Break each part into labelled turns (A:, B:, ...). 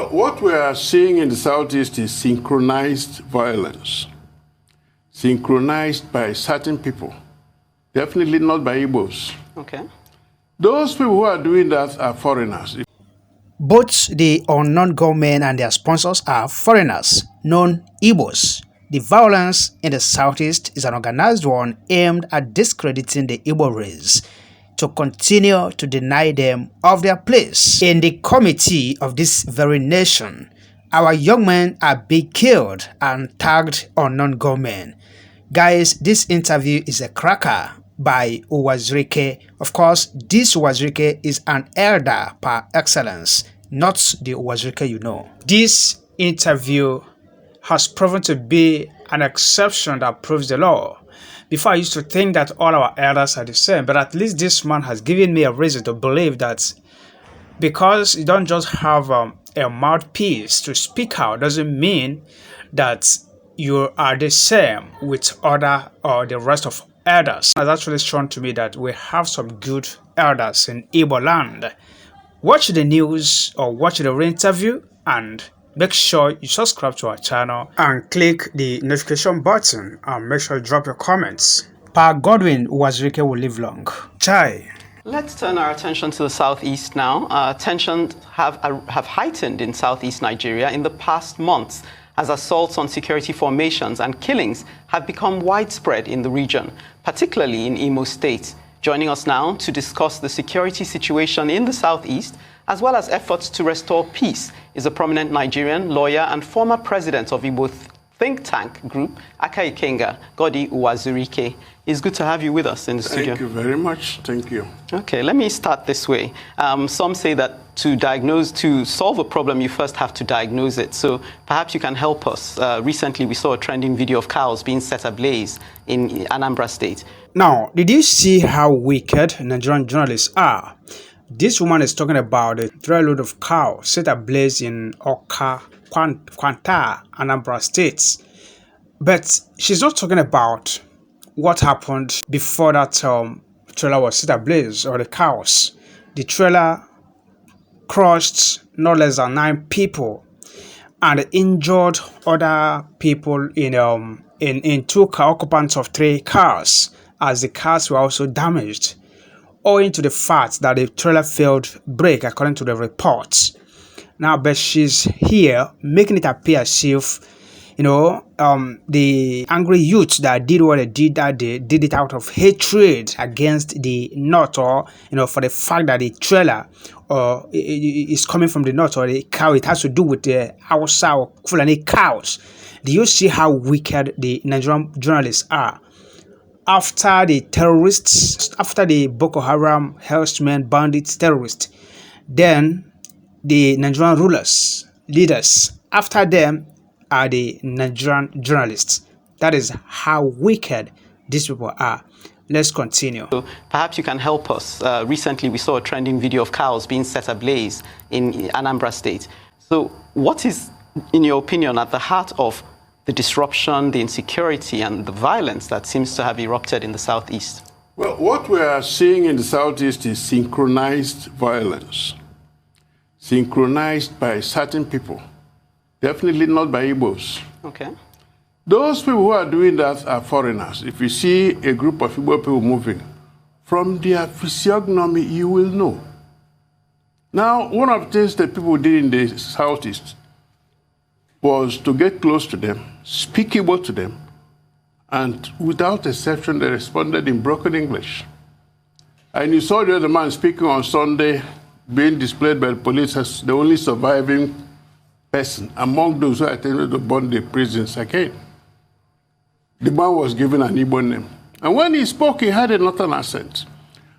A: Well, what we are seeing in the Southeast is synchronized violence, synchronized by certain people, definitely not by Igbos.
B: Okay.
A: Those people who are doing that are foreigners.
C: Both the unknown gunmen and their sponsors are foreigners, known Igbos. The violence in the Southeast is an organized one aimed at discrediting the Igbo race to continue to deny them of their place in the committee of this very nation. Our young men are being killed and tagged unknown gunmen. Guys, this interview is a cracker by Uzodinma. Of course, this Uzodinma is an elder par excellence, not the Uzodinma you know. This interview has proven to be an exception that proves the law. Before I used to think that all our elders are the same, but at least this man has given me a reason to believe that because you don't just have a mouthpiece to speak out doesn't mean that you are the same with other or the rest of elders. It's actually shown to me that we have some good elders in Igbo land. Watch the news or watch the interview and make sure you subscribe to our channel and click the notification button and make sure you drop your comments. Pa Godwin Uzodinma will live long. Chai.
B: Let's turn our attention to the southeast now. Tensions have heightened in southeast Nigeria in the past months as assaults on security formations and killings have become widespread in the region, particularly in Imo State. Joining us now to discuss the security situation in the southeast, as well as efforts to restore peace, is a prominent Nigerian lawyer and former president of Igbo think tank group, Aka Ikenga, Godi Uzodinma. It's good to have you with us in the studio.
A: Thank you very much. Thank you.
B: Okay, let me start this way. Some say that to solve a problem, you first have to diagnose it. So perhaps you can help us. Recently, we saw a trending video of cows being set ablaze in Anambra State.
C: Now, did you see how wicked Nigerian journalists are? This woman is talking about a truckload of cows set ablaze in Oka, Kwanta, Anambra State. But she's not talking about what happened before that trailer was set ablaze, or the cows. The trailer crushed no less than 9 people and injured other people in 2 occupants of 3 cars, as the cars were also damaged, owing to the fact that the trailer failed brake, according to the reports. Now, but she's here making it appear as if, the angry youth that did what they did that day did it out of hatred against the North, or, for the fact that the trailer is coming from the North, or the cow, it has to do with the Hausa or Fulani cows. Do you see how wicked the Nigerian journalists are? After the terrorists, after the Boko Haram, herdsmen, bandits, terrorists, then the Nigerian leaders, after them are the Nigerian journalists. That is how wicked these people are. Let's continue.
B: So perhaps you can help us. Recently, we saw a trending video of cows being set ablaze in Anambra State. So what is, in your opinion, at the heart of the disruption, the insecurity, and the violence that seems to have erupted in the southeast?
A: Well, what we are seeing in the Southeast is synchronized violence, synchronized by certain people, definitely not by Igbos.
B: Okay.
A: Those people who are doing that are foreigners. If you see a group of Igbo people moving, from their physiognomy, you will know. Now, one of the things that people did in the Southeast was to get close to them, speak Igbo to them, and without exception, they responded in broken English. And you saw the other man speaking on Sunday, being displayed by the police as the only surviving person among those who attended to burn the prisons again. The man was given an Igbo name. And when he spoke, he had a northern accent.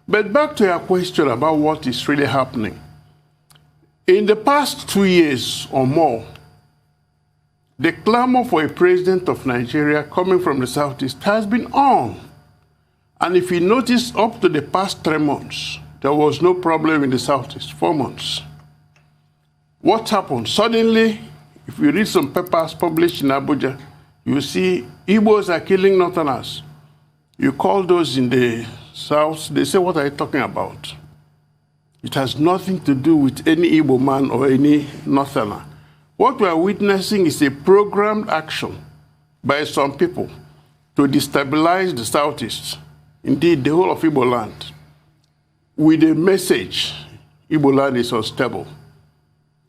A: But back to your question about what is really happening. In the past 2 years or more, the clamor for a president of Nigeria coming from the Southeast has been on. And if you notice, up to the past 3 months, there was no problem in the Southeast, 4 months. What happened? Suddenly, if you read some papers published in Abuja, you see Igbos are killing Northerners. You call those in the South, they say, what are you talking about? It has nothing to do with any Igbo man or any Northerner. What we are witnessing is a programmed action by some people to destabilize the Southeast, indeed the whole of Igbo land, with a message: Igbo land is unstable.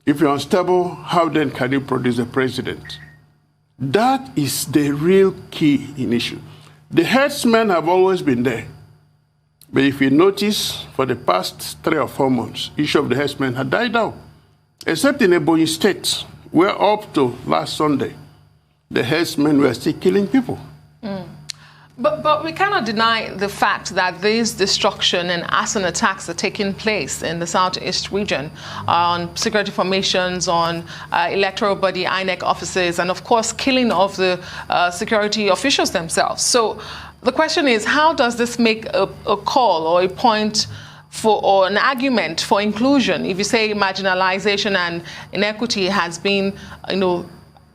A: If you're unstable, how then can you produce a president? That is the real key in issue. The herdsmen have always been there. But if you notice, for the past 3 or 4 months, issue of the herdsmen had died down. Except in Ebonyi State, where up to last Sunday, the herdsmen were still killing people.
D: But we cannot deny the fact that these destruction and arson attacks are taking place in the Southeast region on security formations, on electoral body, INEC offices, and of course killing of the security officials themselves. So the question is, how does this make a call or a point for, or an argument for inclusion? If you say marginalization and inequity has been,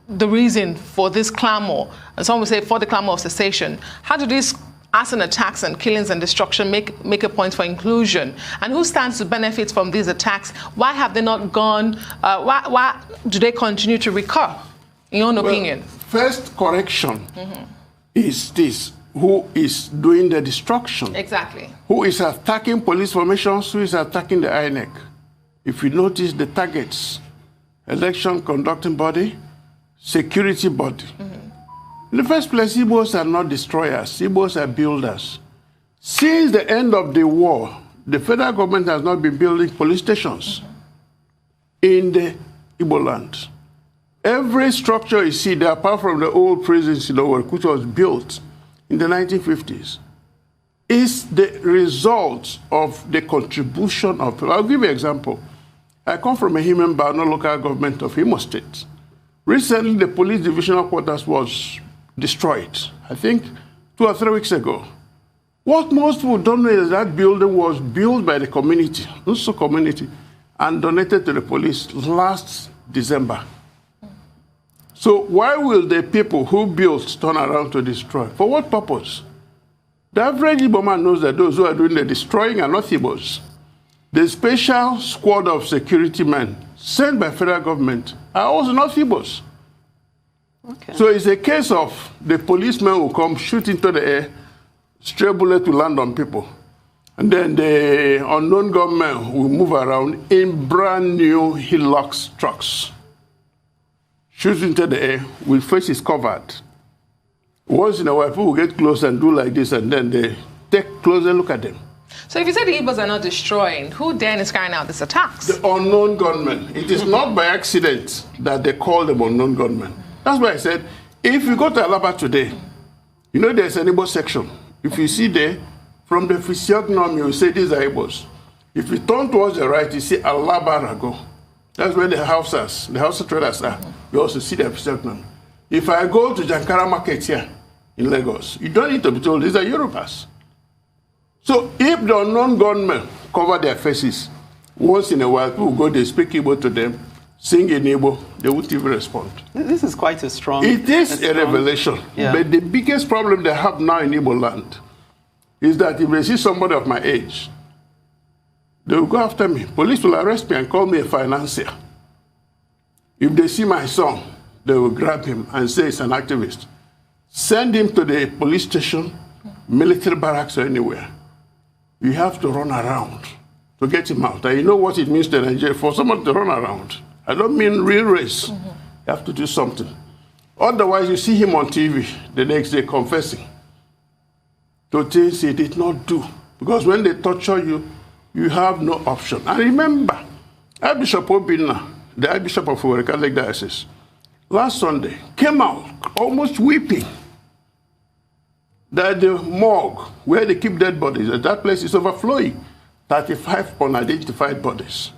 D: the reason for this clamor, and some will say for the clamor of cessation, how do these arson attacks and killings and destruction make a point for inclusion? And who stands to benefit from these attacks? Why have they not gone? Why do they continue to recur, in your opinion?
A: First correction is this: who is doing the destruction?
D: Exactly.
A: Who is attacking police formations? Who is attacking the INEC? If you notice the targets: election conducting body, security body. In the first place, Igbos are not destroyers. Igbos are builders. Since the end of the war, the federal government has not been building police stations in the Igbo land. Every structure you see there, apart from the old prisons in the world, which was built in the 1950s, is the result of the contribution of people. I'll give you an example. I come from a human Bano local government of Imo State. Recently, the police divisional quarters was destroyed, I think 2 or 3 weeks ago. What most people don't know is that building was built by the community, Nso community, and donated to the police last December. So why will the people who built turn around to destroy? For what purpose? The average Igbo man knows that those who are doing the destroying are not Igbos. The special squad of security men sent by federal government are also not Igbos.
B: Okay.
A: So it's a case of the policemen will come, shoot into the air, stray bullet to land on people. And then the unknown gunmen will move around in brand new Hilux trucks. Shoot into the air with faces covered. Once in a while, people will get close and do like this, and then they take closer look at them.
D: So if you say the Igbos are not destroying, who then is carrying out these attacks?
A: The unknown gunmen. It is not by accident that they call them unknown gunmen. That's why I said, if you go to Alaba today, there's an Igbo section. If you see there, from the physiognomy, you say these are Igbos. If you turn towards the right, you see Alaba Rago. That's where the Hausa traders are. You also see their physiognomy. If I go to Jankara Market here in Lagos, you don't need to be told these are Yorubas. So if the unknown gunmen cover their faces, once in a while, people go, they speak Igbo to them, sing in Igbo, they won't even respond.
B: This is quite a strong...
A: It is a revelation.
B: Yeah.
A: But the biggest problem they have now in Igbo land is that if they see somebody of my age, they will go after me. Police will arrest me and call me a financier. If they see my son, they will grab him and say it's an activist. Send him to the police station, military barracks, or anywhere. You have to run around to get him out. And you know what it means to Nigeria for someone to run around. I don't mean real race. You have to do something. Otherwise, you see him on TV the next day confessing to things he did not do. Because when they torture you, you have no option. And remember, Archbishop Obinna, the Archbishop of the Catholic Diocese, last Sunday came out almost weeping that the morgue where they keep dead bodies, that place is overflowing. 35 unidentified bodies.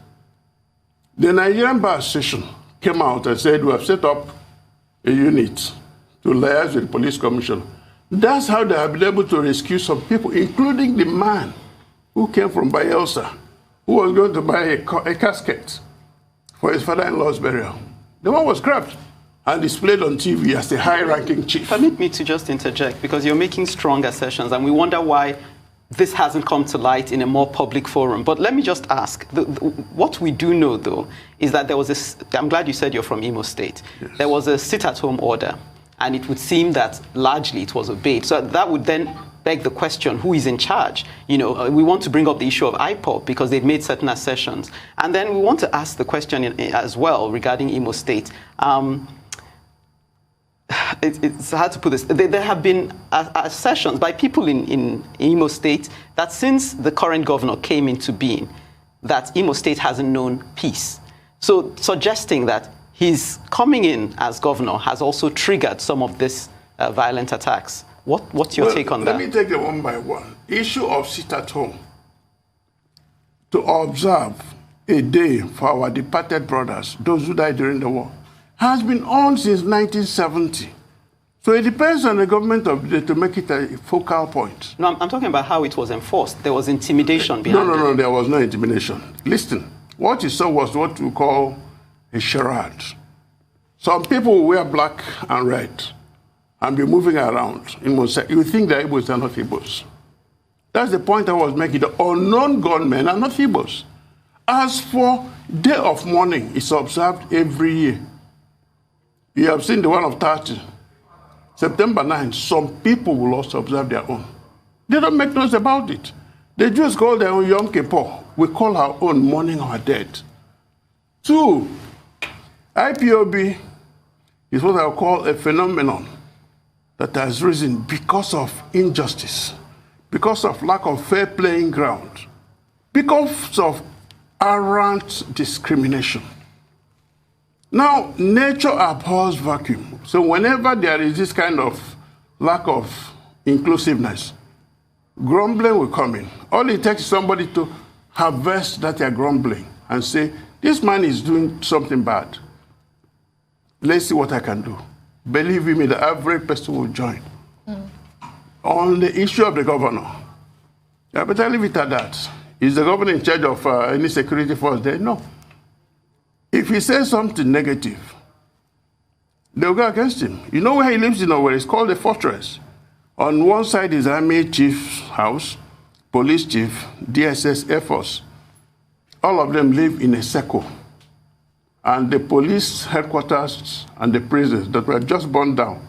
A: The Nigerian Bar Association came out and said, we have set up a unit to liaise with the police commission. That's how they have been able to rescue some people, including the man who came from Bayelsa, who was going to buy a casket for his father-in-law's burial. The one was grabbed and displayed on TV as a high-ranking chief.
B: Permit me to just interject, because you're making strong assertions, and we wonder why this hasn't come to light in a more public forum. But let me just ask, what we do know, though, is that there was I'm glad you said you're from Imo State. Yes. There was a sit-at-home order, and it would seem that largely it was obeyed. So that would then beg the question, who is in charge? You know, we want to bring up the issue of Ipob because they've made certain assertions. And then we want to ask the question as well regarding Imo State. It's hard to put this. There have been assertions by people in Imo State that since the current governor came into being, that Imo State hasn't known peace. So suggesting that his coming in as governor has also triggered some of these violent attacks. What's your take on that?
A: Let me take it one by one. Issue of sit at home. To observe a day for our departed brothers, those who died during the war, has been on since 1970. So it depends on the government of the day to make it a focal point.
B: No, I'm talking about how it was enforced. There was intimidation behind it.
A: No, there was no intimidation. Listen, what you saw was what we call a charade. Some people wear black and red and be moving around. You think the Igbos are not Igbos. That's the point I was making. The unknown gunmen are not Igbos. As for Day of Mourning, it's observed every year. You have seen the one of 30. September 9, some people will also observe their own. They don't make noise about it. The Jews call their own Yom Kippur. We call our own mourning our dead. 2, IPOB is what I call a phenomenon that has risen because of injustice, because of lack of fair playing ground, because of arrant discrimination. Now, nature abhors vacuum. So whenever there is this kind of lack of inclusiveness, grumbling will come in. All it takes is somebody to harvest that they're grumbling and say, this man is doing something bad. Let's see what I can do. Believe me, the average person will join. On the issue of the governor, I better leave it at that. Is the governor in charge of any security force there? No. If he says something negative, they'll go against him. You know where he lives in Owerri? It's called the fortress. On one side is Army Chief's house, Police Chief, DSS, Air Force. All of them live in a circle. And the police headquarters and the prisons that were just burned down,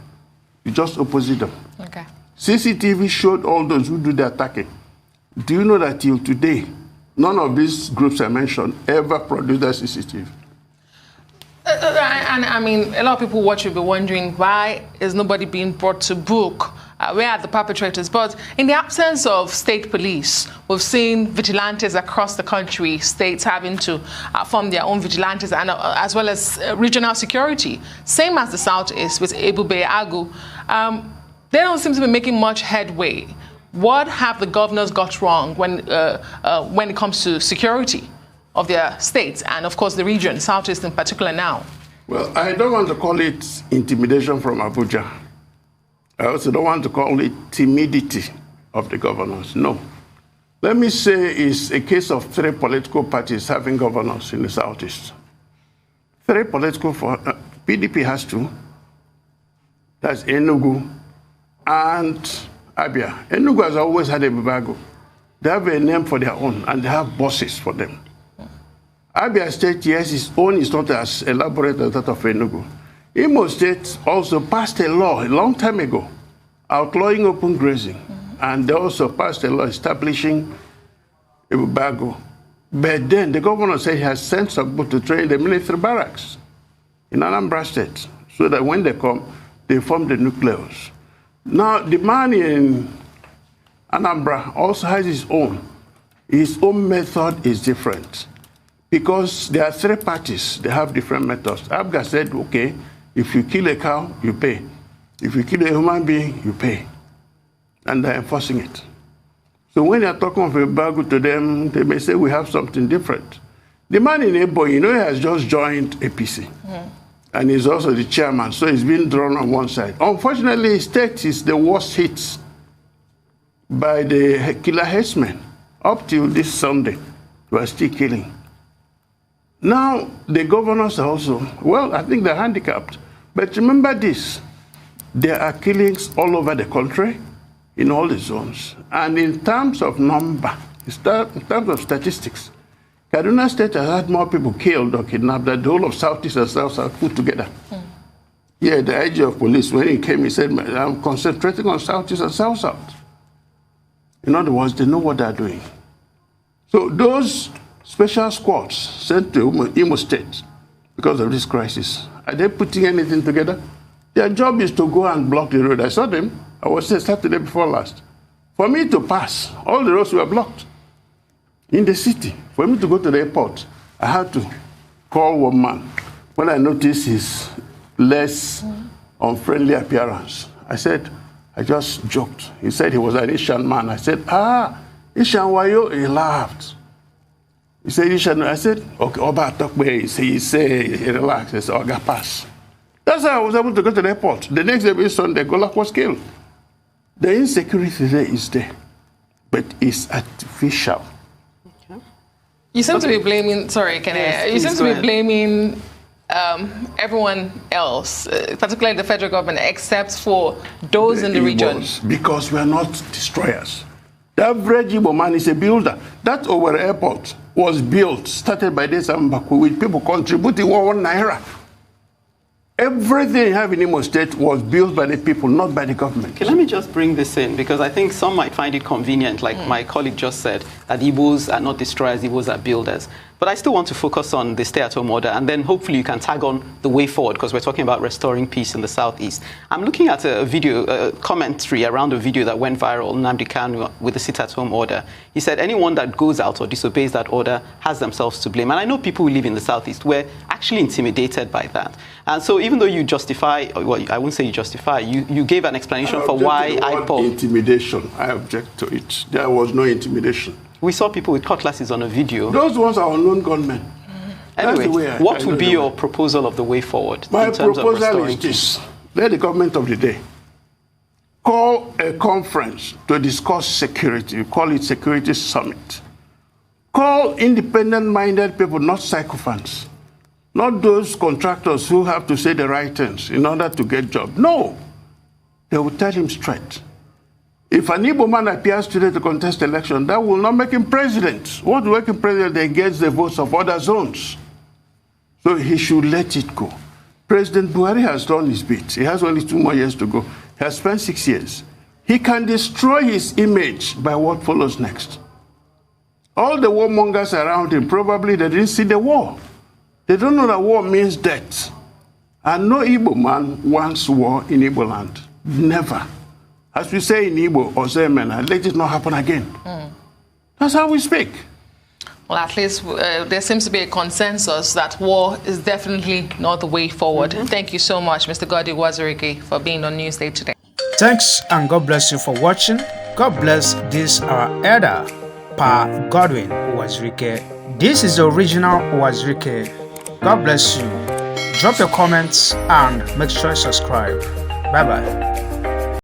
A: you just opposite them.
D: Okay.
A: CCTV showed all those who do the attacking. Do you know that till today, none of these groups I mentioned ever produced a CCTV?
D: And I mean, a lot of people watch will be wondering, why is nobody being brought to book? Where are the perpetrators? But in the absence of state police, we've seen vigilantes across the country, states having to form their own vigilantes, and as well as regional security. Same as the Southeast with Ebube Agu. They don't seem to be making much headway. What have the governors got wrong when it comes to security of their states and, of course, the region, Southeast in particular now?
A: Well, I don't want to call it intimidation from Abuja. I also don't want to call it timidity of the governors. No. Let me say it's a case of 3 political parties having governors in the Southeast. 3 political, PDP has 2. That's Enugu and Abia. Enugu has always had a Babago. They have a name for their own, and they have bosses for them. Abia State, yes, its own is not as elaborate as that of Enugu. Imo State also passed a law a long time ago outlawing open grazing, and they also passed a law establishing a Bago. But then the governor said he has sent some people to train the military barracks in Anambra State, so that when they come, they form the nucleus. Now, the man in Anambra also has his own. His own method is different because there are 3 parties. They have different methods. Abga said, okay, if you kill a cow, you pay. If you kill a human being, you pay. And they're enforcing it. So when you're talking of a bagu to them, they may say we have something different. The man in Ipob, you know, he has just joined APC. And he's also the chairman, so he's been drawn on one side. Unfortunately, his state is the worst hit by the killer herdsmen. Up till this Sunday, we are still killing. Now, the governors are also, well, I think they're handicapped. But remember this, there are killings all over the country, in all the zones. And in terms of number, in terms of statistics, Kaduna State has had more people killed or kidnapped than the whole of Southeast and South put together. Yeah, the IG of police, when he came, he said, I'm concentrating on Southeast and South. In other words, they know what they're doing. So those special squads sent to Imo State because of this crisis, are they putting anything together? Their job is to go and block the road. I saw them. I was there Saturday before last. For me to pass, all the roads were blocked in the city. For me to go to the airport, I had to call one man. When I noticed his less unfriendly appearance, I said, I just joked. He said he was an Ishan man. I said, Ishan Wayo. He laughed. He said, Ishan. I said, okay, Oba talk me. He relaxed. He said, Oga pass. That's how I was able to go to the airport. The next day, Sunday, Golak was killed. The insecurity there is there, but it's artificial.
D: Okay. You seem to be blaming, sorry, you seem to be blaming everyone else, particularly the federal government, except for those in the region.
A: Because we are not destroyers. The average Igbo man is a builder. That Owerri airport was built, started by this Ambaku, with people contributing 1 naira. Everything you have in Imo State was built by the people, not by the government.
B: Okay, let me just bring this in, because I think some might find it convenient, like my colleague just said, that Igbos are not destroyers, Igbos are builders. But I still want to focus on the stay-at-home order, and then hopefully you can tag on the way forward, because we're talking about restoring peace in the Southeast. I'm looking at a video, commentary around a video that went viral, Nnamdi Kanu with the sit-at-home order. He said anyone that goes out or disobeys that order has themselves to blame. And I know people who live in the Southeast were actually intimidated by that. And so even though you justify, well, I wouldn't say you justify, you gave an explanation for why Ipob.
A: Intimidation, I object to it. There was no intimidation.
B: We saw people with cutlasses on a video.
A: Those ones are unknown gunmen.
B: Anyway, what would be your proposal of the way forward?
A: My proposal is this. Let the government of the day call a conference to discuss security. You call it Security Summit. Call independent-minded people, not sycophants. Not those contractors who have to say the right things in order to get jobs. No. They will tell him straight. If an Igbo man appears today to contest election, that will not make him president. What will make him president? They get the votes of other zones. So he should let it go. President Buhari has done his bit. He has only 2 more years to go. He has spent 6 years. He can destroy his image by what follows next. All the warmongers around him, probably they didn't see the war. They don't know that war means death. And no Igbo man wants war in Igbo land. Never. As we say in Igbo, Uzodinma, let it not happen again. That's how we speak.
D: Well, at least there seems to be a consensus that war is definitely not the way forward. Thank you so much, Mr. Godi Wazirike, for being on Newsday today.
C: Thanks, and God bless you for watching. God bless this our elder, Pa Godwin Wazirike. This is the original Wazirike. God bless you. Drop your comments and make sure you subscribe. Bye-bye.